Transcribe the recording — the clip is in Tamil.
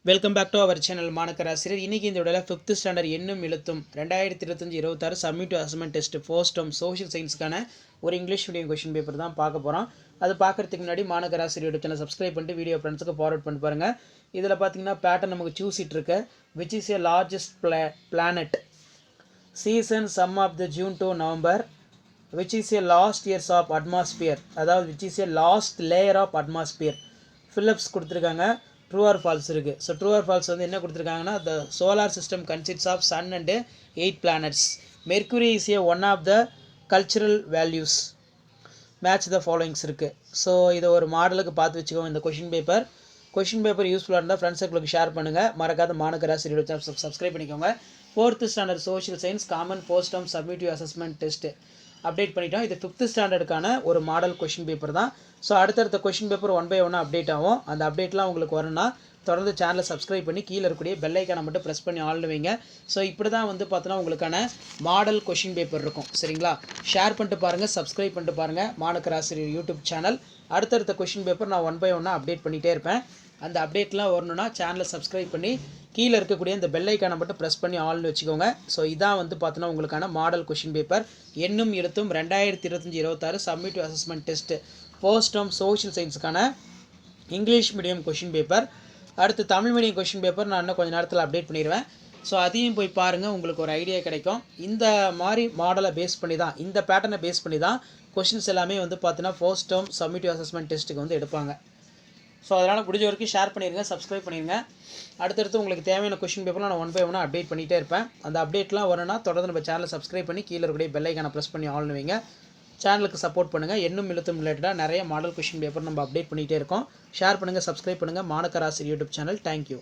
Welcome back to our channel மாணக்கராசிரியர். இன்றைக்கி இந்த விடையில் 5th ஸ்டாண்டர்ட் எண்ணும் எழுத்தும் 2025-26 summative assessment test first term social சயின்ஸ்க்கான ஒரு இங்கிலீஷ் மீடியம் கொஷின் பேப்பர் தான் பார்க்க போகிறோம். அது பார்க்குறதுக்கு முன்னாடி மாணக்கராசிரியர் சேனல் சப்ஸ்கிரைப் பண்ணிட்டு வீடியோ ஃப்ரெண்ட்ஸுக்கு ஃபார்வர்ட் பண்ணி பாருங்கள். இதில் பார்த்தீங்கன்னா பேட்டர்ன் நமக்கு சூஸ் இட் இருக்கு. Which is a largest planet season some of the June to November. Which is a last years of atmosphere, அதாவது which is a last layer of atmosphere. ஃபிலிப்ஸ் கொடுத்துருக்காங்க. ட்ரூ ஆர் ஃபால்ஸ் இருக்குது. ஸோ ட்ரூ ஆர் ஃபால்ஸ் வந்து என்ன கொடுத்துருக்காங்கன்னா, the solar system consists of sun and 8 planets. Mercury is a one of the cultural values. Match the followings இருக்குது. ஸோ இதை ஒரு மாடலுக்கு பார்த்து வச்சுக்கோங்க. இந்த கொஷின் பேப்பர் யூஸ்ஃபுல்லாக இருந்தால் ஃப்ரெண்ட்ஸ் சர்க்கிளுக்கு ஷேர் பண்ணுங்கள். மறக்காத மாணக்கராசிரியர் சப்ஸ்கிரைப் பண்ணிக்கோங்க. 4th standard social science common post term summative assessment test update பண்ணிட்டோம். இது 5th ஸ்டாண்டர்டுக்கான ஒரு மாடல் கொஷின் பேப்பர் தான். ஸோ அடுத்தடுத்த கொஷின் பேப்பர் 1 by 1 அப்டேட் ஆகும். அந்த அப்டேட்லாம் உங்களுக்கு வரணும்னா தொடர்ந்து சேனலை சப்ஸ்கிரைப் பண்ணி கீழே இருக்கக்கூடிய பெல் ஐக்கானை மட்டும் ப்ரெஸ் பண்ணி ஆள்னு வைங்க. ஸோ இப்படி தான் வந்து பார்த்தோன்னா உங்களுக்கான மாடல் கொஷின் பேப்பர் இருக்கும். சரிங்களா? ஷேர் பண்ணிட்டு பாருங்கள், சப்ஸ்கிரைப் பண்ணிட்டு பாருங்கள் மாணக்கராசிரியர் யூடியூப் சேனல். அடுத்தடுத்த கொஷின் பேப்பர் நான் 1 by 1 அப்டேட் பண்ணிகிட்டே இருப்பேன். அந்த அப்டேட்லாம் வரணும்னா சேனலை சப்ஸ்கிரைப் பண்ணி கீழே இருக்கக்கூடிய இந்த பெல் ஐக்கானை மட்டும் ப்ரெஸ் பண்ணி ஆல்னு வச்சுக்கோங்க. ஸோ இதான் வந்து பார்த்தோன்னா உங்களுக்கான மாடல் கொஷின் பேப்பர் எண்ணும் எழுத்தும் 2025-26 summative assessment test first term social சயின்ஸுக்கான இங்கிலீஷ் மீடியம் கொஷின் பேப்பர். அடுத்து தமிழ் மீடியம் கொஷின் பேப்பர் நான் இன்னும் கொஞ்சம் நேரத்தில் அப்டேட் பண்ணிடுவேன். ஸோ அதையும் போய் பாருங்கள், உங்களுக்கு ஒரு ஐடியா கிடைக்கும். இந்த மாதிரி மாடலை பேஸ் பண்ணி தான், இந்த பேட்டர்னை பேஸ் பண்ணி தான் கொஷின்ஸ் எல்லாமே வந்து பார்த்தீங்கன்னா ஃபர்ஸ்ட் டேர்ம் சப்மிட்டிவ் அசஸ்மெண்ட் டெஸ்ட்டுக்கு வந்து எடுப்பாங்க. ஸோ அதனால் முடிஞ்ச வரைக்கும் ஷேர் பண்ணிடுங்க, சப்ஸ்கிரைப் பண்ணிடுங்க. அடுத்தடுத்து உங்களுக்கு தேவையான கொஷின் பேப்பர்லாம் நான் 1 by 1 அப்டேட் பண்ணிகிட்டே இருப்பேன். அந்த அப்டேட்லாம் வரணும்னா தொடர்ந்து நம்ம சேனலை சப்ஸ்கிரைப் பண்ணி கீழே இருக்கக்கூடிய பெல் ஐக்கானை ப்ரெஸ் பண்ணி ஆல்னு வைங்க. சேனலுக்கு சப்போர்ட் பண்ணுங்கள். எண்ணும் எழுத்தும் ரிலேட்டடாக நிறைய மாடல் கொஷின் பேப்பர் நம்ம அப்டேட் பண்ணிகிட்டே இருக்கோம். ஷேர் பண்ணுங்கள், சப்ஸ்கிரைப் பண்ணுங்கள் மாணக்கராசிரியர் யூடியூப் சேனல். தேங்க்யூ.